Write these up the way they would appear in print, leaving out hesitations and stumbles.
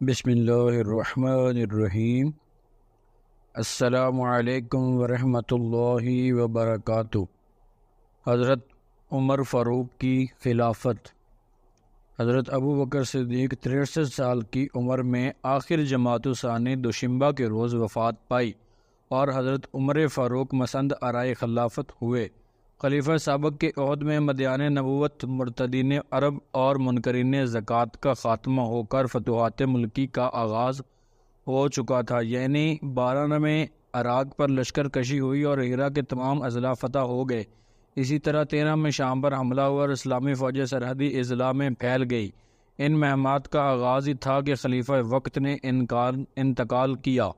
بسم اللہ الرحمن الرحیم۔ السلام علیکم ورحمۃ اللہ وبرکاتہ۔ حضرت عمر فاروق کی خلافت۔ حضرت ابو بکر صدیق 63 سال کی عمر میں آخر جماعت ثانی دوشنبہ کے روز وفات پائی اور حضرت عمر فاروق مسند آرائے خلافت ہوئے۔ خلیفہ سابق کے عہد میں مدیان نبوت، مرتدین عرب اور منکرین زکوٰۃ کا خاتمہ ہو کر فتوحات ملکی کا آغاز ہو چکا تھا، یعنی 12 میں عراق پر لشکر کشی ہوئی اور ہیرا کے تمام اضلاع فتح ہو گئے۔ اسی طرح 13 میں شام پر حملہ ہوا اور اسلامی فوجیں سرحدی اضلاع میں پھیل گئی۔ ان مہمات کا آغاز ہی تھا کہ خلیفہ وقت نے انتقال کیا۔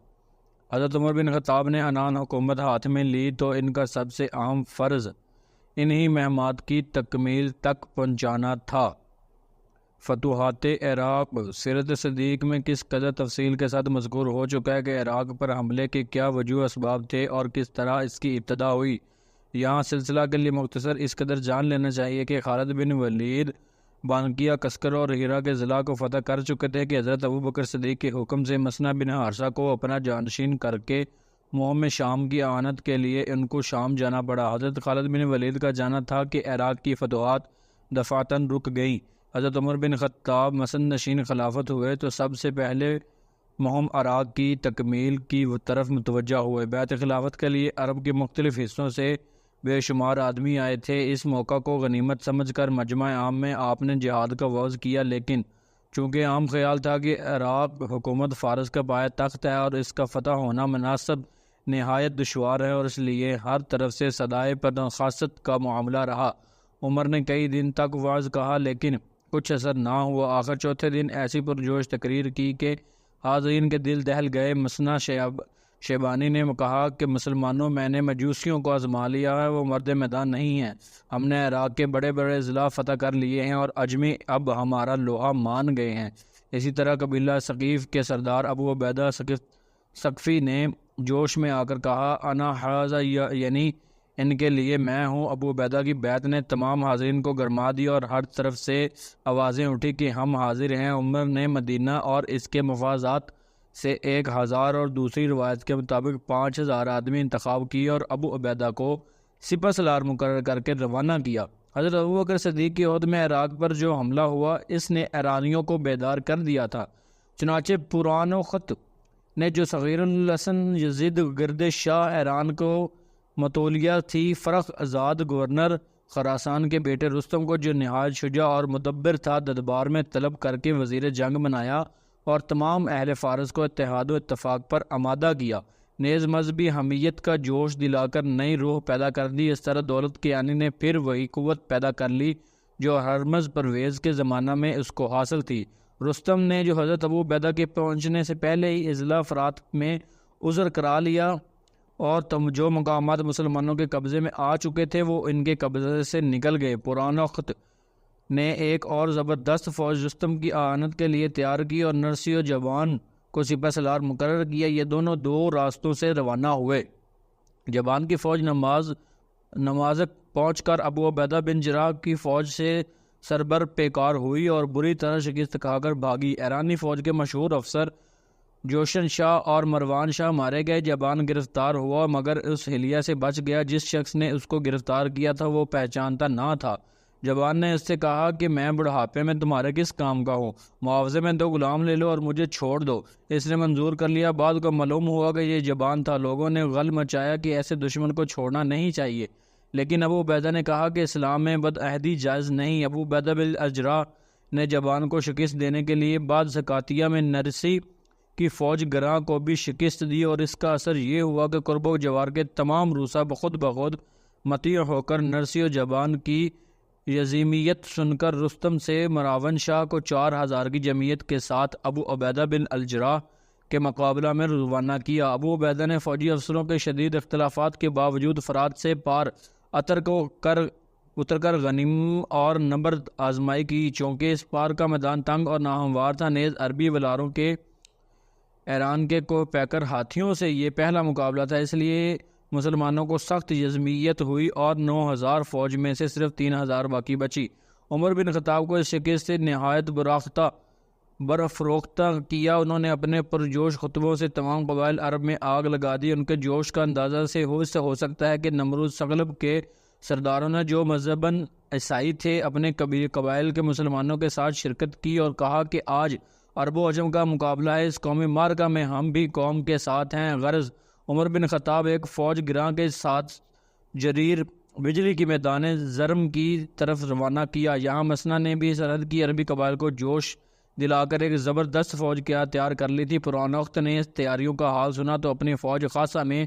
حضرت عمر بن خطاب نے عنان حکومت ہاتھ میں لی تو ان کا سب سے اہم فرض انہی مہمات کی تکمیل تک پہنچانا تھا۔ فتوحات عراق۔ سیرت صدیق میں کس قدر تفصیل کے ساتھ مذکور ہو چکا ہے کہ عراق پر حملے کے کیا وجوہ اسباب تھے اور کس طرح اس کی ابتدا ہوئی۔ یہاں سلسلہ کے لیے مختصر اس قدر جان لینا چاہیے کہ خالد بن ولید بانکیہ، کسکر اور ہیرا کے ضلع کو فتح کر چکے تھے کہ حضرت ابو بکر صدیق کے حکم سے مسنہ بن حارثہ کو اپنا جانشین کر کے مہم شام کی اعانت کے لیے ان کو شام جانا پڑا۔ حضرت خالد بن ولید کا جانا تھا کہ عراق کی فتوحات دفعتاً رک گئیں۔ حضرت عمر بن خطاب مسند نشین خلافت ہوئے تو سب سے پہلے مہم عراق کی تکمیل کی طرف متوجہ ہوئے۔ بیعت خلافت کے لیے عرب کے مختلف حصوں سے بے شمار آدمی آئے تھے۔ اس موقع کو غنیمت سمجھ کر مجمع عام میں آپ نے جہاد کا وعظ کیا، لیکن چونکہ عام خیال تھا کہ عراق حکومت فارس کا پایہ تخت ہے اور اس کا فتح ہونا مناسب نہایت دشوار ہے، اور اس لیے ہر طرف سے صدائے پرخاست کا معاملہ رہا۔ عمر نے کئی دن تک وعظ کہا لیکن کچھ اثر نہ ہوا۔ آخر چوتھے دن ایسی پرجوش تقریر کی کہ حاضرین کے دل دہل گئے۔ مسنا شیبانی نے کہا کہ مسلمانوں، میں نے مجوسیوں کو آزما لیا ہے، وہ مرد میدان نہیں ہیں۔ ہم نے عراق کے بڑے بڑے اضلاع فتح کر لیے ہیں اور اجمی اب ہمارا لوہا مان گئے ہیں۔ اسی طرح قبیلہ ثقیف کے سردار ابو عبیدہ ثقفی نے جوش میں آ کر کہا، انا حاضا، یعنی ان کے لیے میں ہوں۔ ابو عبیدہ کی بیعت نے تمام حاضرین کو گرما دیا اور ہر طرف سے آوازیں اٹھی کہ ہم حاضر ہیں۔ عمر نے مدینہ اور اس کے مفاضات سے 1000 اور دوسری روایت کے مطابق 5000 آدمی انتخاب کیے اور ابو عبیدہ کو سپہ سالار مقرر کر کے روانہ کیا۔ حضرت ابو بکر صدیق کے عہد میں عراق پر جو حملہ ہوا اس نے ایرانیوں کو بیدار کر دیا تھا۔ چنانچہ پران و خط نے جو صغیر الحسن یزید گرد شاہ ایران کو متولیہ تھی، فرخ آزاد گورنر خراسان کے بیٹے رستم کو جو نہایت شجاع اور مدبر تھا، دربار میں طلب کر کے وزیر جنگ بنایا اور تمام اہل فارس کو اتحاد و اتفاق پر آمادہ کیا۔ نیز مذہبی حمیت کا جوش دلا کر نئی روح پیدا کر دی۔ اس طرح دولت کیانی نے پھر وہی قوت پیدا کر لی جو ہرمز پرویز کے زمانہ میں اس کو حاصل تھی۔ رستم نے جو حضرت ابو عبیدہ کے پہنچنے سے پہلے ہی اضلاع فرات میں عذر کرا لیا اور جو مقامات مسلمانوں کے قبضے میں آ چکے تھے وہ ان کے قبضے سے نکل گئے۔ پرانخت نے ایک اور زبردست فوج رستم کی اعانت کے لیے تیار کی اور نرسی و جبان کو سپہ سالار مقرر کیا۔ یہ دونوں دو راستوں سے روانہ ہوئے۔ جبان کی فوج نمازک پہنچ کر ابو عبیدہ بن جراح کی فوج سے سربر پیکار ہوئی اور بری طرح شکست کھا کر بھاگی۔ ایرانی فوج کے مشہور افسر جوشن شاہ اور مروان شاہ مارے گئے۔ جبان گرفتار ہوا مگر اس حلیہ سے بچ گیا۔ جس شخص نے اس کو گرفتار کیا تھا وہ پہچانتا نہ تھا۔ جبان نے اس سے کہا کہ میں بڑھاپے میں تمہارے کس کام کا ہوں، معاوضے میں 2 غلام لے لو اور مجھے چھوڑ دو۔ اس نے منظور کر لیا۔ بعد کو معلوم ہوا کہ یہ جبان تھا۔ لوگوں نے غل مچایا کہ ایسے دشمن کو چھوڑنا نہیں چاہیے، لیکن ابو عبیدہ نے کہا کہ اسلام میں بدعہدی جائز نہیں۔ ابو عبیدہ بن اجراح نے جبان کو شکست دینے کے لیے بعد سکاتیہ میں نرسی کی فوج گراں کو بھی شکست دی اور اس کا اثر یہ ہوا کہ قرب و جوار کے تمام روسا بخود مطیع ہو کر نرسی و جبان کی یزیمیت سن کر رستم سے مراون شاہ کو 4000 کی جمعیت کے ساتھ ابو عبیدہ بن الجراح کے مقابلہ میں روانہ کیا۔ ابو عبیدہ نے فوجی افسروں کے شدید اختلافات کے باوجود فرات سے پار اتر کر غنیم اور نبرد آزمائی کی، چونکہ اس پار کا میدان تنگ اور ناہموار تھا۔ نیز عربی ولاروں کے ایران کے کو پیکر ہاتھیوں سے یہ پہلا مقابلہ تھا، اس لیے مسلمانوں کو سخت یزمیت ہوئی اور 9000 فوج میں سے صرف 3000 باقی بچی۔ عمر بن خطاب کو اس شکست سے نہایت برافروختہ کیا۔ انہوں نے اپنے پرجوش خطبوں سے تمام قبائل عرب میں آگ لگا دی۔ ان کے جوش کا اندازہ سے ہو سکتا ہے کہ نمرود ثقلب کے سرداروں نے جو مذہباً عیسائی تھے اپنے قبائل کے مسلمانوں کے ساتھ شرکت کی اور کہا کہ آج عرب و عجم کا مقابلہ ہے، اس قومی معرکہ میں ہم بھی قوم کے ساتھ ہیں۔ غرض عمر بن خطاب ایک فوج گراں کے ساتھ جریر بجلی کی میدان زرم کی طرف روانہ کیا۔ یہاں مسنا نے بھی سرحد کی عربی قبائل کو جوش دلا کر ایک زبردست فوج کیا تیار کر لی تھی۔ پرانوخت نے اس تیاریوں کا حال سنا تو اپنی فوج خاصہ میں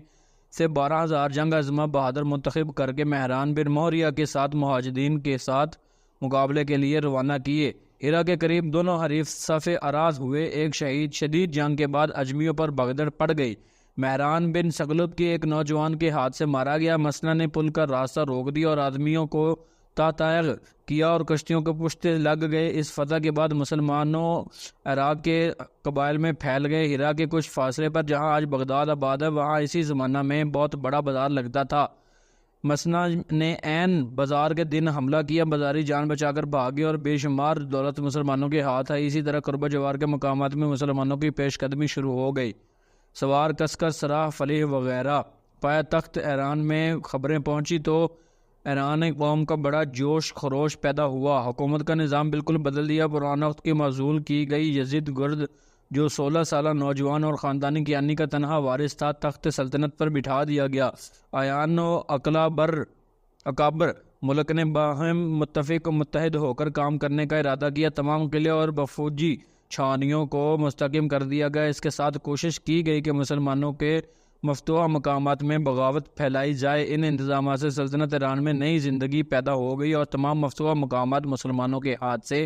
سے 12,000 جنگ عظمہ بہادر منتخب کر کے مہران بن موریہ کے ساتھ مہاجدین کے ساتھ مقابلے کے لیے روانہ کیے۔ ہرا کے قریب دونوں حریف صف اراض ہوئے۔ ایک شدید جنگ کے بعد اجمیوں پر بغدڑ پڑ گئی۔ مہران بن ثقلب کے ایک نوجوان کے ہاتھ سے مارا گیا۔ مسنا نے پل کا راستہ روک دیا اور آدمیوں کو تاتائغ کیا اور کشتیوں کے پشتے لگ گئے۔ اس فتح کے بعد مسلمانوں عراق کے قبائل میں پھیل گئے۔ ہرا کے کچھ فاصلے پر جہاں آج بغداد آباد ہے وہاں اسی زمانہ میں بہت بڑا بازار لگتا تھا۔ مسنا نے عین بازار کے دن حملہ کیا، بازاری جان بچا کر بھاگے اور بے شمار دولت مسلمانوں کے ہاتھ آئی۔ اسی طرح قرب و جوار کے مقامات میں مسلمانوں کی پیش قدمی شروع ہو گئی۔ سوار کسکر سراہ فلیح وغیرہ پایا تخت ایران میں خبریں پہنچی تو ایرانی قوم کا بڑا جوش خروش پیدا ہوا۔ حکومت کا نظام بالکل بدل دیا۔ پرانوخت کی معزول کی گئی یزید گرد جو 16 سالہ نوجوان اور خاندانی کیانی کا تنہا وارث تھا تخت سلطنت پر بٹھا دیا گیا۔ آیان و اکابر ملک نے باہم متفق و متحد ہو کر کام کرنے کا ارادہ کیا۔ تمام قلعے اور بفوجی چھانیوں کو مستحکم کر دیا گیا۔ اس کے ساتھ کوشش کی گئی کہ مسلمانوں کے مفتوحہ مقامات میں بغاوت پھیلائی جائے۔ ان انتظامات سے سلطنت ایران میں نئی زندگی پیدا ہو گئی اور تمام مفتوحہ مقامات مسلمانوں کے ہاتھ سے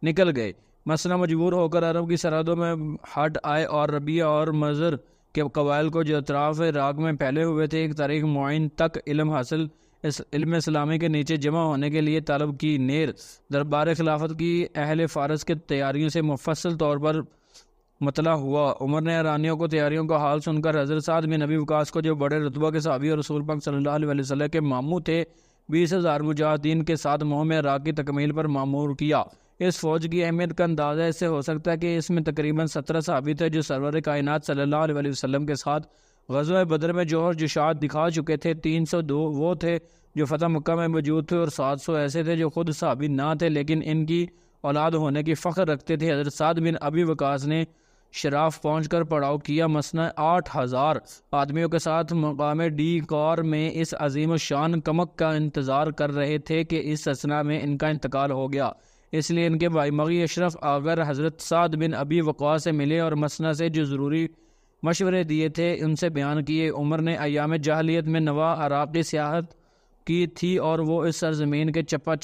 نکل گئے۔ مسنا مجبور ہو کر عرب کی سرحدوں میں ہٹ آئے اور ربیہ اور مضر کے قبائل کو جو اطراف عراق میں پھیلے ہوئے تھے ایک تاریخ معین تک علم اسلامی کے نیچے جمع ہونے کے لیے طلب کی۔ نیر دربار خلافت کی اہل فارس کے تیاریوں سے مفصل طور پر مطلع ہوا۔ عمر نے ایرانیوں کو تیاریوں کا حال سن کر حضرت سعد بن ابی وقاص کو جو بڑے رتبہ کے صحابی اور رسول پاک صلی اللہ علیہ وسلم کے ماموں تھے 20,000 مجاہدین کے ساتھ مہم عراق کی تکمیل پر مامور کیا۔ اس فوج کی اہمیت کا اندازہ اس سے ہو سکتا ہے کہ اس میں تقریباً 17 صحابی تھے جو سرور کائنات صلی اللہ علیہ وسلم کے ساتھ غزوہ بدر میں جوہر جشاعت دکھا چکے تھے۔ 302 وہ تھے جو فتح مکہ میں موجود تھے اور 700 ایسے تھے جو خود صحابی نہ تھے لیکن ان کی اولاد ہونے کی فخر رکھتے تھے۔ حضرت سعد بن ابی وقاص نے شراف پہنچ کر پڑاؤ کیا۔ مسنا 8,000 آدمیوں کے ساتھ مقام ڈی کار میں اس عظیم الشان کمک کا انتظار کر رہے تھے کہ اس اثنا میں ان کا انتقال ہو گیا۔ اس لیے ان کے بھائی مغی اشرف اگر حضرت سعد بن ابی وقاص سے ملے اور مسنا سے جو ضروری مشورے دیے تھے ان سے بیان کیے۔ عمر نے ایام جاہلیت میں نوا عراقی سیاحت کی تھی اور وہ اس سرزمین کے چپا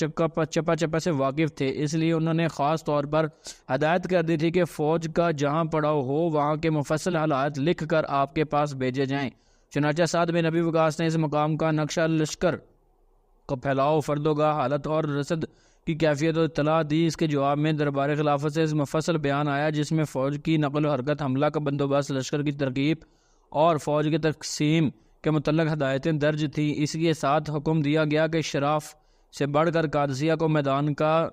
چپا سے واقف تھے، اس لیے انہوں نے خاص طور پر ہدایت کر دی تھی کہ فوج کا جہاں پڑاؤ ہو وہاں کے مفصل حالات لکھ کر آپ کے پاس بھیجے جائیں۔ چنانچہ سعد بن ابی وقاص نے اس مقام کا نقشہ لشکر کا پھیلاؤ، فردوگاہ حالت اور رسد کی کیفیت و اطلاع دی۔ اس کے جواب میں دربار خلافت سے اس مفصل بیان آیا جس میں فوج کی نقل و حرکت، حملہ کا بندوبست، لشکر کی ترکیب اور فوج کی تقسیم کے متعلق ہدایتیں درج تھیں۔ اس کے ساتھ حکم دیا گیا کہ شراف سے بڑھ کر قادسیہ کو میدان کا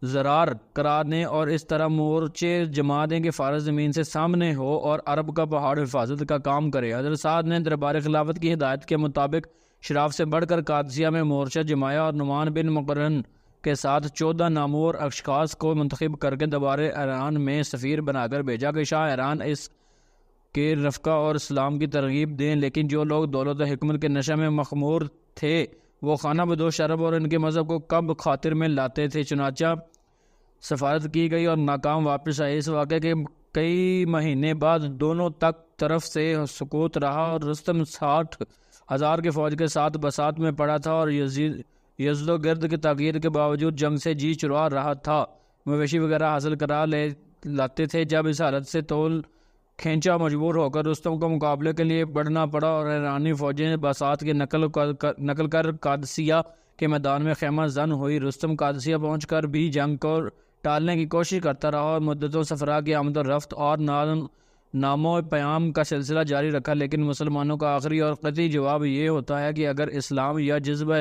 زرار قرار دیں اور اس طرح مورچے جما دیں کہ فارس زمین سے سامنے ہو اور عرب کا پہاڑ حفاظت کا کام کرے۔ حضرت سعد نے دربار خلافت کی ہدایت کے مطابق شراف سے بڑھ کر قادسیہ میں مورچہ جمایا اور نعمان بن مقرن کے ساتھ 14 نامور اشخاص کو منتخب کر کے دربار ایران میں سفیر بنا کر بھیجا کہ شاہ ایران اس کے رفقہ اور اسلام کی ترغیب دیں، لیکن جو لوگ دولت و حکمت کے نشہ میں مخمور تھے وہ خانہ بدوش عرب اور ان کے مذہب کو کب خاطر میں لاتے تھے۔ چنانچہ سفارت کی گئی اور ناکام واپس آئے۔ اس واقعے کے کئی مہینے بعد دونوں تک طرف سے سکوت رہا اور رستم 60,000 کی فوج کے ساتھ بساط میں پڑا تھا اور یزد و گرد کی تاکید کے باوجود جنگ سے جی چرا رہا تھا، مویشی وغیرہ حاصل کرا لاتے تھے۔ جب اس حالت سے تول کھینچا مجبور ہو کر رستم کو مقابلے کے لیے بڑھنا پڑا اور ایرانی فوجیں بساط کی نقل کر قادسیہ کے میدان میں خیمہ زن ہوئی۔ رستم قادسیہ پہنچ کر بھی جنگ کو ٹالنے کی کوشش کرتا رہا اور مدتوں صفرا کی آمد و رفت اور نام و پیام کا سلسلہ جاری رکھا، لیکن مسلمانوں کا آخری اور قطعی جواب یہ ہوتا ہے کہ اگر اسلام یا جذبہ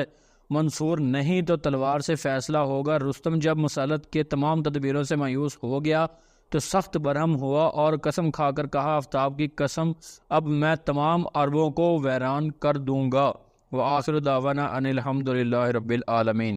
منصور نہیں تو تلوار سے فیصلہ ہوگا۔ رستم جب مسلط کے تمام تدبیروں سے مایوس ہو گیا تو سخت برہم ہوا اور قسم کھا کر کہا، آفتاب کی قسم، اب میں تمام عربوں کو ویران کر دوں گا۔ وآخر دعوانا ان الحمد للہ رب العالمین۔